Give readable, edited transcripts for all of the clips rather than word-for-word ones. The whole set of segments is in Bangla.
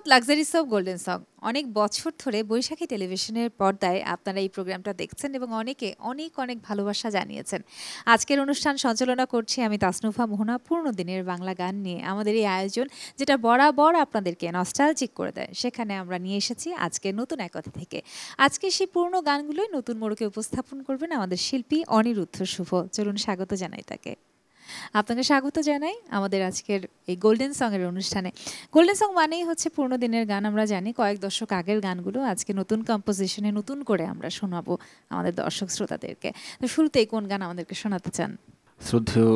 ধন্যবাদ লাক্সারি সব গোল্ডেন সং। অনেক বছর ধরে বৈশাখী টেলিভিশনের পর্দায় আপনারা এই প্রোগ্রামটা দেখছেন এবং অনেকে অনেক অনেক ভালোবাসা জানিয়েছেন। আজকের অনুষ্ঠান সঞ্চালনা করছি আমি তাসনুফা মোহনা। পূর্ণ দিনের বাংলা গান নিয়ে আমাদের এই আয়োজন, যেটা বরাবর আপনাদেরকে নস্টালজিক করে দেয়, সেখানে আমরা নিয়ে এসেছি আজকে নতুন এক অতিথিকে। আজকে সেই পুরনো গানগুলোই নতুন মোড়কে উপস্থাপন করবেন আমাদের শিল্পী অনিরুদ্ধ শুভ। চলুন স্বাগত জানাই তাকে। আপনাকে স্বাগত জানাই আমাদের আজকের এই গোল্ডেন সং এর অনুষ্ঠানে। গোল্ডেন সং মানেই হচ্ছে পুরনো দিনের গান। আমরা জানি কয়েক দশক আগের গানগুলো আজকে নতুন কম্পোজিশনে নতুন করে আমরা শোনাবো আমাদের দর্শক শ্রোতাদেরকে। তো শুরুতেই কোন গান আমাদেরকে শোনাতে চান? শ্রদ্ধেয়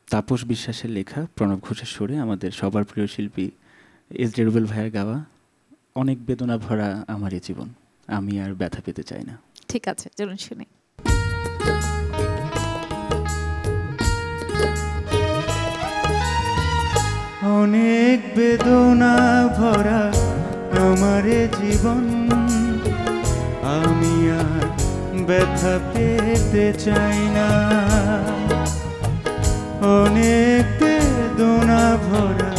তাপস বিশ্বাসের লেখা, প্রণব ঘোষের সুরে আমাদের সবার প্রিয় শিল্পী এস ডি রুবেল ভাইয়ের গাওয়া অনেক বেদনা ভরা আমার এই জীবন, আমি আর ব্যথা পেতে চাই না। ঠিক আছে, চলুন শুনি। অনেক বেদনা ভরা আমার জীবন, আমি আর ব্যথা পেতে চাই না। অনেক বেদনা ভরা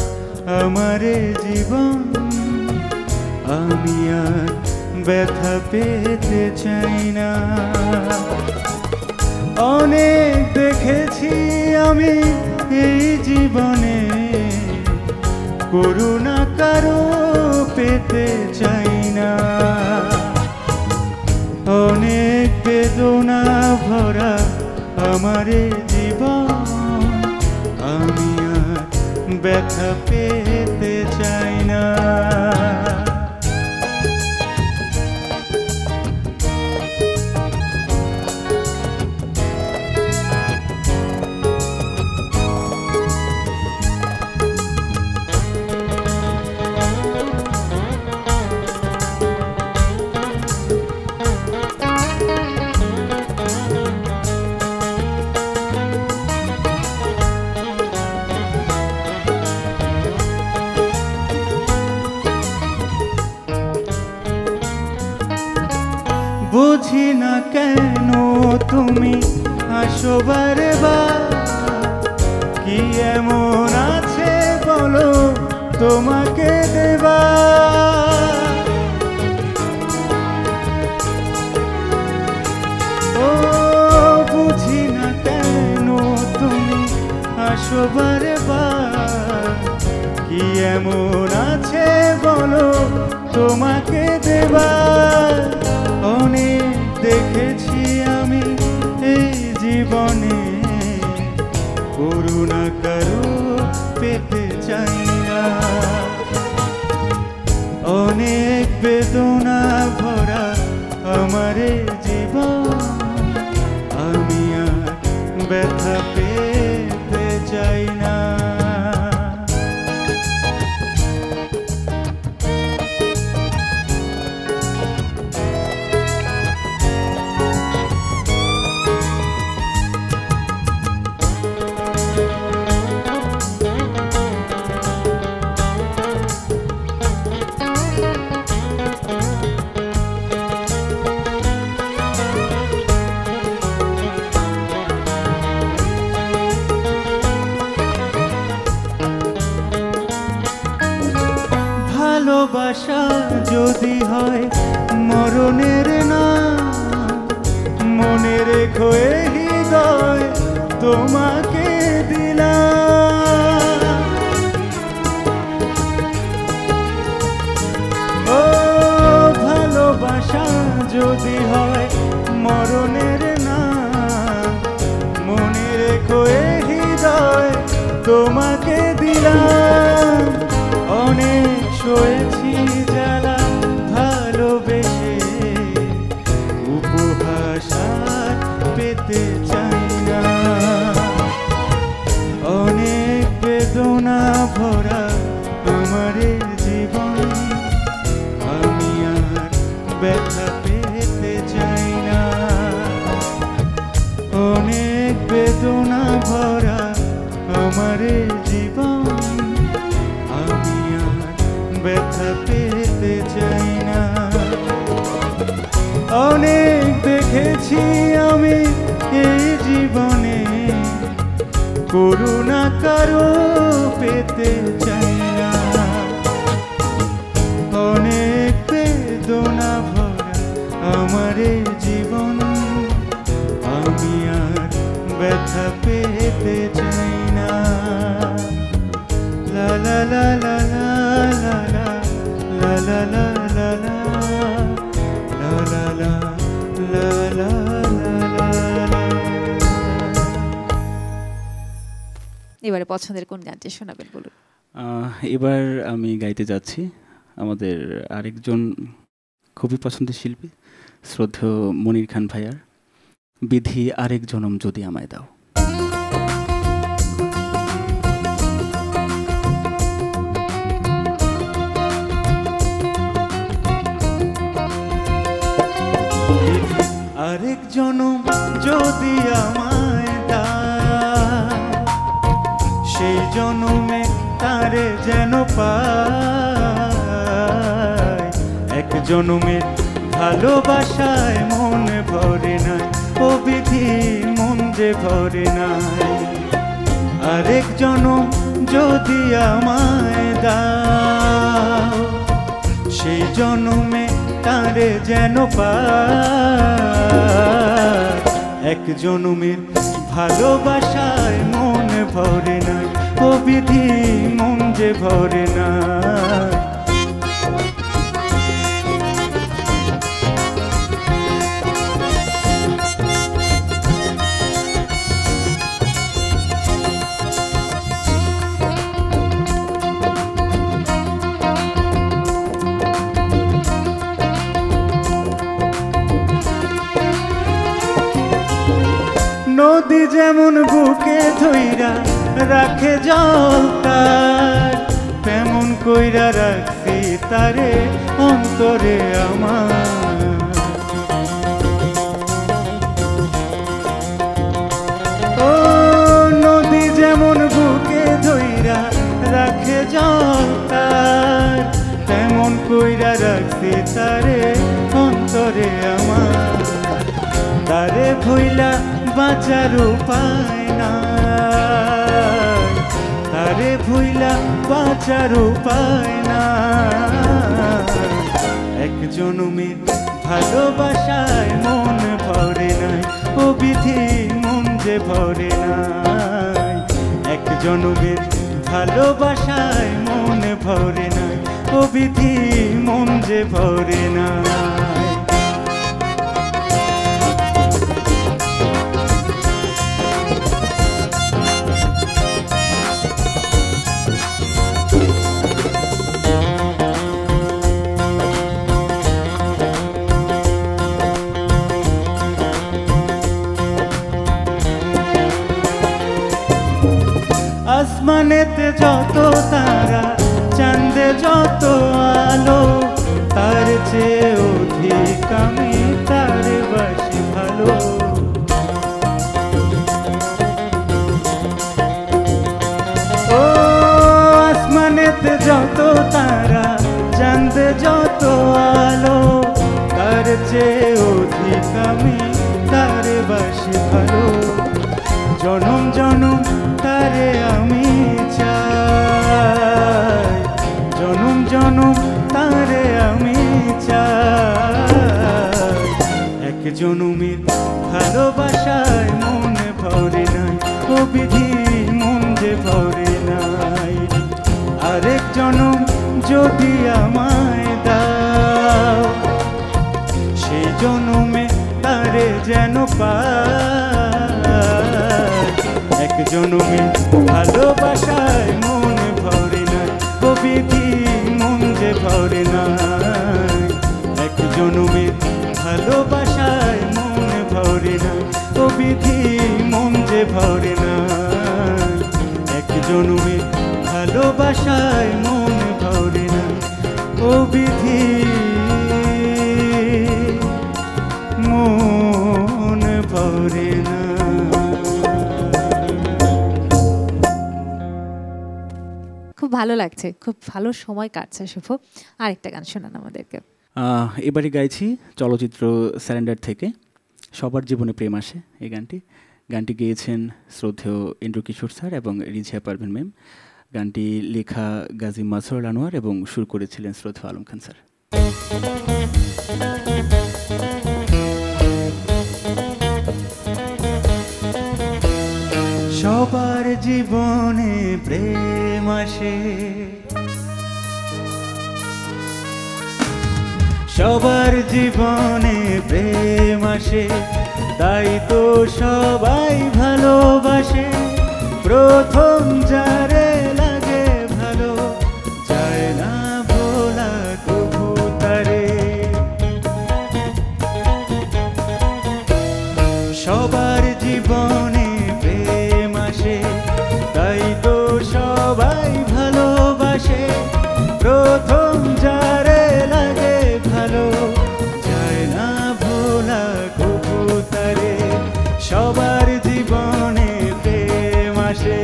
আমার জীবন, আমি আর ব্যথা পেতে চাই না। অনেক দেখেছি আমি এই জীবনে, করুণা কারো পেতে চাই না। অনেক বেদনা ভরা আমার জীবন, আমি আর ব্যথা পেতে চাই না। বুঝি না কেন তুমি আসো বারবার, কি এমন আছে বলো তোমাকে দেবা। ও বুঝি না কেন তুমি আসো বারবার, কি এমন আছে বলো তোমাকে দেবা। অনেক দেখেছি আমি এই জীবনে, করুণা কারো পেতে চাই না। অনেক বেদনা ভরা আমার জীবন, আমি আর ব্যথা পেতে চাই না। ভালোবাসা যদি হয় মরণের না, মনে রেখো এই হৃদয় তোমাকে দিলাম। ও ভালোবাসা যদি হয় মরণের না, মনে রেখো এই হৃদয় তোমাকে দিলাম। অনেক সয়েছি জ্বালা ভালোবেসে, উপহাস আর পেতে চাই না। অনেক বেদনা ভরা আমার জীবন, আমি আর ব্যথা পেতে চাই না। অনেক বেদনা ভরা আমার জীবন, আমি আর ব্যথা পেতে চাই না। অনেক দেখেছি আমি এই জীবনে, করুণা কারো পেতে চাই না। আমারে জীবন, আমি আর ব্যথা পেতে চাই না। লা লা লা লা লা লা লা লা লা লা লা লা লা লা লা লা লা। এবারে পছন্দের কোন গানটি শোনাবেন বলুন? এবার আমি গাইতে যাচ্ছি আমাদের আরেকজন খুবই পছন্দের শিল্পী শ্রদ্ধেয় মনির খান ভাইয়ার বিধি আরেক জনম যদি আমায় দাও। আরেক জনম যদি আমায় দাও, সেই জনমে তারে যেন পাই। এক জনমের ভালোবাসায় মন ভরে নাই, ও বিধি মন যে ভরে নাই। আরেক জনম যদি আমায় দাও, সেই জনমে তারে যেন পাই। এক জনমের ভালোবাসায় মন ভরে নাই, ও বিধি মন যে ভরে নাই। নদী যেমন বুকে ধইরা রাখে জল তার, তেমন কইরা রাখছি তারে অন্তরে আমার। ও নদী যেমন বুকে ধইরা রাখে জল তার, তেমন কইরা রাখছি তারে অন্তরে আমার। তারে ভুইলা বাঁচার উপায় নাই, তারে ভুইলা বাঁচার উপায় নাই। এক জনমের ভালোবাসায় মন ভরে নাই, ও বিধি মন যে ভরে নাই। এক জনমের ভালোবাসায় মন ভরে নাই, ও বিধি মন যে ভরে নাই। আসমানেতে যত তারা, চাঁদে যত আলো, তার চেয়ে অধিক আমি তার বাসি ভালো। ও আসমানেতে যত তারা, চাঁদে যত আলো, তার চেয়ে অধিক আমি তার বাসি ভালো। জনম জনম তারে আমি চাই, জনম জনম তারে আমি চাই। এক জনমের ভালোবাসায় মন ভরে নাই, ও বিধি মন যে ভরে নাই। আরেক জনম যদি আমায় দাও, সেই জনমে তারে যেন পাই। এক জনমে ভালোবাসায় মন ভরে নাই, ও বিধি মন যে ভরে নাই। এক জনমে ভালোবাসায় মন ভরে নাই, ও বিধি মন যে ভরে নাই। এক জনমে ভালোবাসায় মন ভরে নাই, ও বিধি মন ভরে না। খুব ভালো লাগছে, খুব ভালো সময় কাটছে শুভ। আরেকটা গান শোনান আমাদেরকে। এবারে গাইছি চলচ্চিত্র স্যারেন্ডার থেকে সবার জীবনে প্রেম আসে এই গানটি। গানটি গেয়েছেন শ্রদ্ধেয় ইন্দ্রকিশোর স্যার এবং রিঝিয়া পারভিন ম্যাম। গানটি লেখা গাজী মাসরুল আনোয়ার এবং সুর করেছিলেন শ্রদ্ধেয় আলম খান স্যার। জীবনে প্রেম আসে, সবার জীবনে প্রেম আসে, তাই তো সবাই ভালোবাসে। প্রথম যারে লাগে ভালো, যায় না ভোলা কবু তারে। সবার জীবনে প্রেম আসে, তাই তো সবাই ভালোবাসে। প্রথম যারে লাগে ভালো, যায় না ভোলা কবু তারে। সবার জীবনে প্রেম আসে।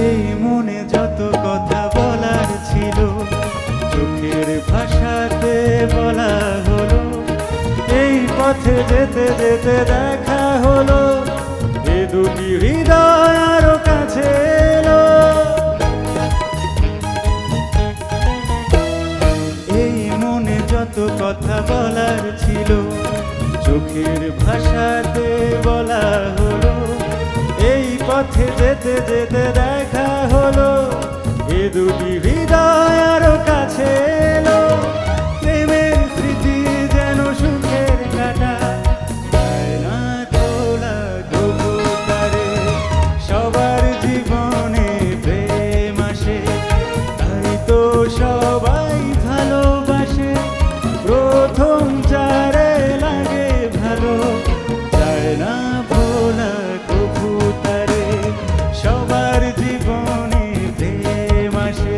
এই মনে যত কথা বলার ছিল, চোখের ভাষাতে বলা হলো। এই পথে যেতে যেতে দেখা হলো, এ দুটি হৃদয় আরো কাছে এলো। এই মনে যত কথা বলার ছিল, চোখের ভাষাতে বলা হলো। এই পথে যেতে যেতে দেখা হলো, এ দুটি হৃদয় আরো কাছে এলো। প্রেমের স্মৃতি যেন সুখের কাটা, যায় না তোলা তবু তারে। সবার জীবনে প্রেম আসে, তাই তো সবাই ভালোবাসে। প্রথম যারে লাগে ভালো, যায় না ভোলা কবু তারে। সবার জীবনে প্রেম আসে।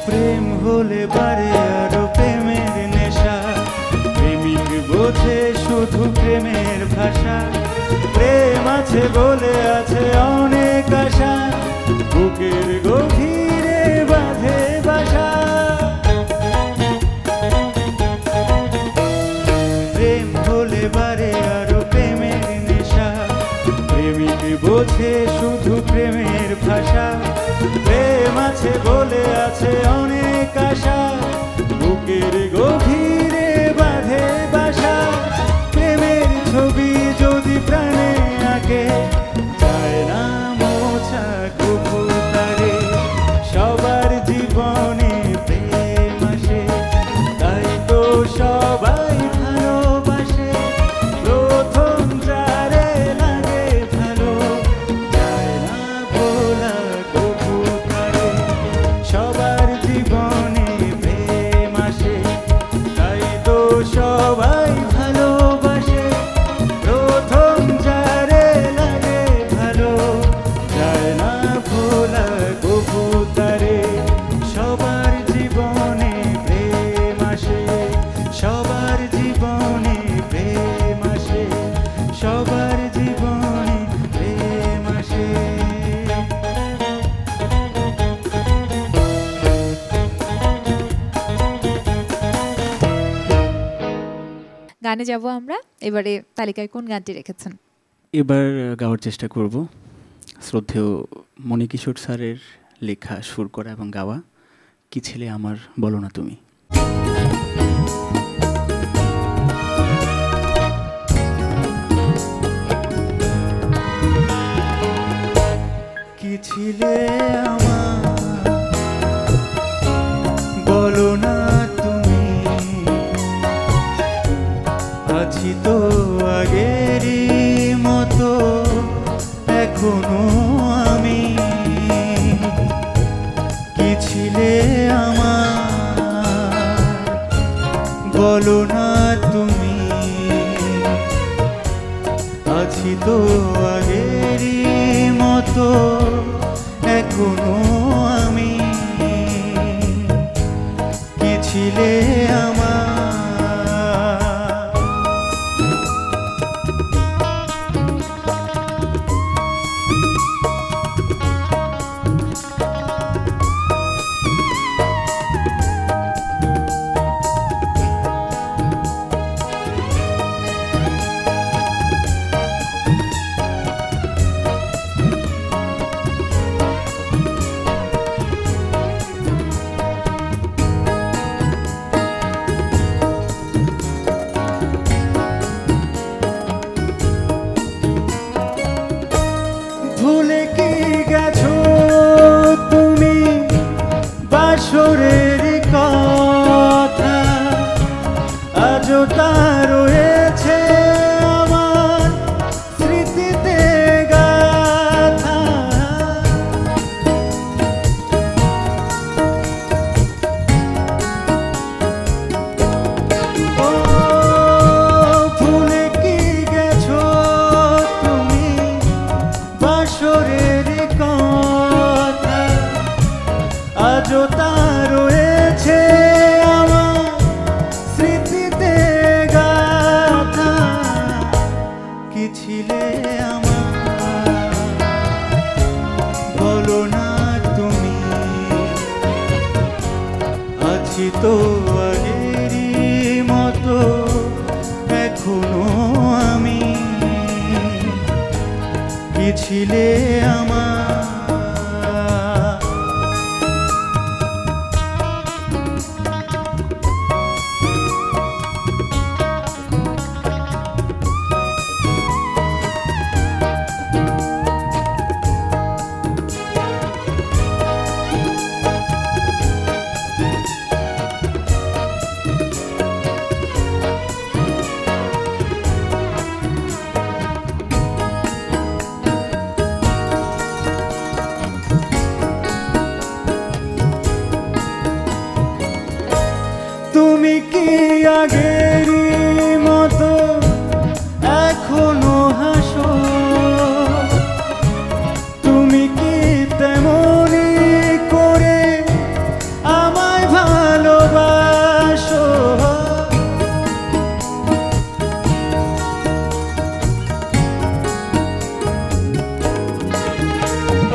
প্রেম হলে বারে আরো প্রেমের নেশা, প্রেমিক বোঝে শুধু প্রেমের ভাষা। প্রেম আছে বলে আছে অনেক আশা, বুকের গভীরে বাঁধে বাসা। প্রেম হলে বারে আরো প্রেমের নেশা, প্রেমিক বোঝে শুধু প্রেমের ভাষা। প্রেম আছে বলে আছে অনেক আশা, বুকের গভীরে বাঁধে বাসা। প্রেমের ছবি যদি প্রাণে আঁকে, যায় না মোছা কবু তারে। সবার জীবনে প্রেম আসে, তাই তো সবাই ভালোবাসে। প্রথম যারে লাগে ভালো, যায় না ভোলা কবু তারে। সবার জীবনে প্রেম আসে, তাই তো সবাই ভালোবাসে। প্রথম যারে লাগে ভালো, যায় না ভোলা কবু তারে। সবার জীবনে প্রেম আসে, সবার জীবনে প্রেম আসে, সবার জীবনে প্রেম আসে। গানে যাব আমরা। এবারে তালিকায় কোন গানটি রেখেছেন? এবার গাওয়ার চেষ্টা করব শ্রদ্ধেয় মণিকিশোর স্যারের লেখা, সুর করা এবং গাওয়া কি ছিলে আমার বলো না তুমি। কি ছিলে আমার বলো না তুমি, আছি তো আগেরই মতো, এখনো আমি, কি ছিলে আমার বলো না তুমি, আছি তো আগেরই মতো এখনো আমি, কি ছিলে আমার। ভুলে কি গেছো তুমি বাসরের কথা, আজও তা রয়েছে আমার স্মৃতিতে গাথা। ও ভুলে কি গেছো তুমি বাসরের কথা, আজও তা রয়েছে আমার স্মৃতিতে গাথা। কি ছিলে আমার বলো না তুমি, আছি তো আগেরই মতো এখনো আমি, কি ছিলে আমার। তুমি কি আগেরই মতো এখনো হাসো, তুমি কি তেমনি করে আমায় ভালোবাসো।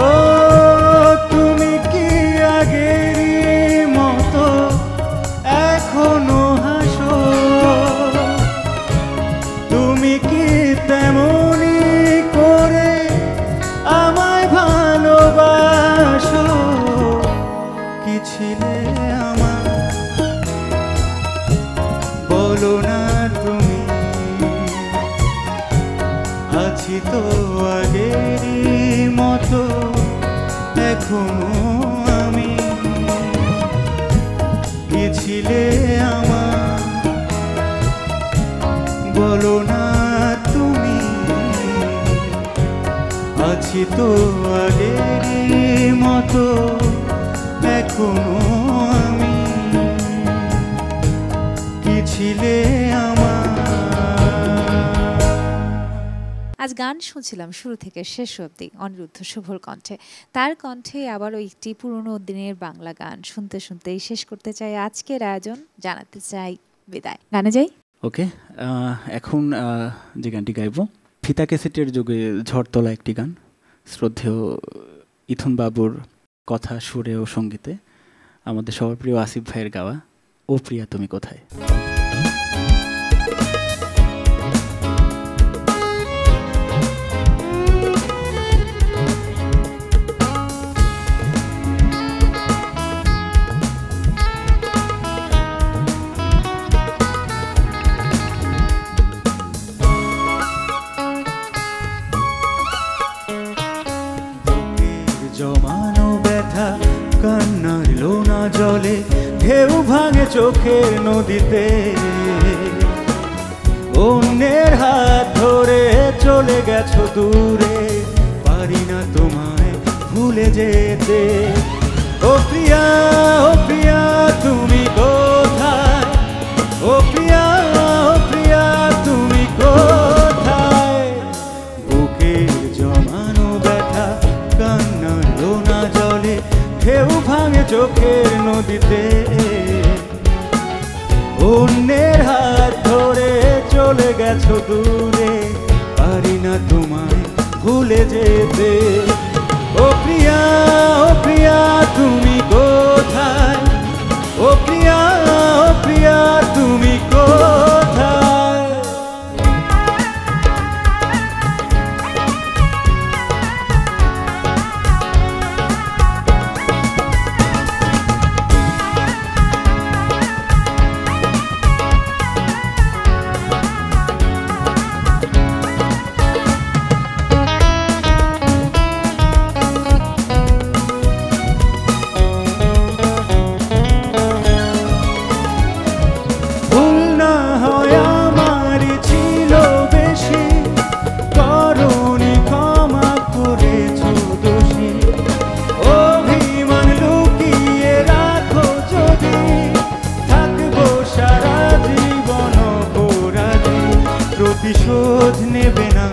ও তুমি কি আগেরই মতো এখনো হাসো, তুমি কি তেমনি করে আমায় ভালোবাসো। কি ছিলে আমার বলো না তুমি, আছি তো আগেরই মতো এখনো আমি, কি ছিলে আমার বলো না তুমি, আছি তো আগেরই মতো এখনো আমি, কি ছিলে আমার। আজ গান শুনছিলাম শুরু থেকে শেষ অবধি অনিরুদ্ধ শুভর কণ্ঠে। তার কণ্ঠে আবারও একটি পুরনো দিনের বাংলা গান শুনতে শুনতেই শেষ করতে চাই আজকের আয়োজন, জানাতে চাই বিদায়। গানে যাই। ওকে, এখন যে গানটি গাইব ফিতা ক্যাসেটের যুগে ঝড় তোলা একটি গান, শ্রদ্ধেয় ইথুন বাবুর কথা, সুরে ও সঙ্গীতে আমাদের সবার প্রিয় আসিফ ভাইয়ের গাওয়া ও প্রিয়া তুমি কোথায়। জমানো ব্যথা কান্নার লোনা জলে, ঢেউ ভাঙে চোখের নদীতে, অন্যের হাত ধরে চলে গেছো দূরে, পারি ভুলে যেতে। ও প্রিয়া তুমি কোথায়? ও প্রিয়া তুমি কোথায়? বুকের জমানো ব্যথা কান্নার লোনা জলে ঢেউ ভাঙে চোখের নদীতে। অন্যের হাত ধরে চলে গেছো দূরে, পারি না তোমায় ভুলে যেতে। ও প্রিয়া তুমি কোথায়? ও প্রিয়া তুমি কোথায়? প্রতিশোধ নেবে না,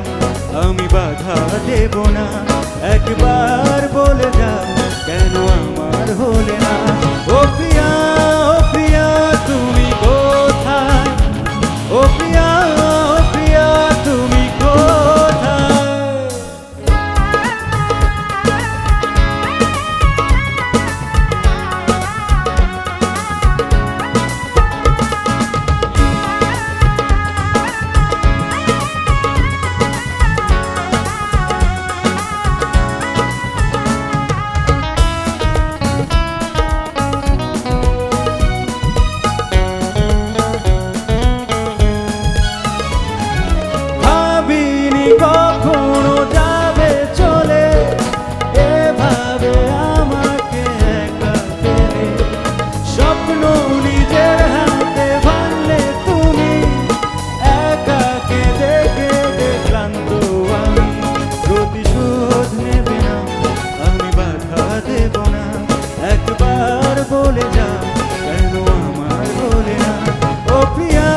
আমি বাধা দেব না, একবার বলে যাও কেন আমার হলে না। ও প্রিয়া তুমি কোথায়? ও প্রিয়া তুমি কোথায়? কখনো যাবে চলে এভাবে আমাকে একা ফেলে। স্বপ্ন নিজের হাতে ভাঙলে তুমি, একাকে দেখে ক্লান্ত আমি। প্রতিশোধ নেবে না, আমি বাধা দেব না, একবার বলে যাও কেন আমার বলে না। ও প্রিয়া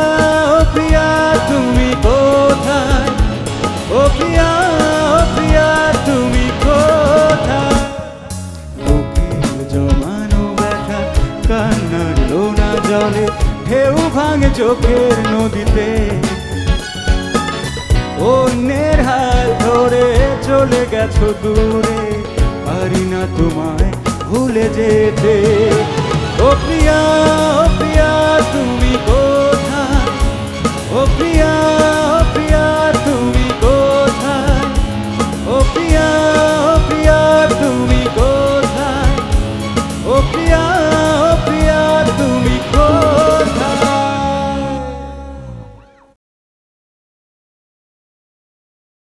তুমি কোথায়? ও প্রিয়া তুমি কোথায়? বুকের জমানো ব্যথা কান্নার লোনা জলে ঢেউ ভাঙে চোখের নদীতে। অন্যের হাত ধরে চলে গেছো দূরে, পারি না তোমায় ভুলে যেতে। ও প্রিয়া তুমি কোথায়? ও প্রিয়া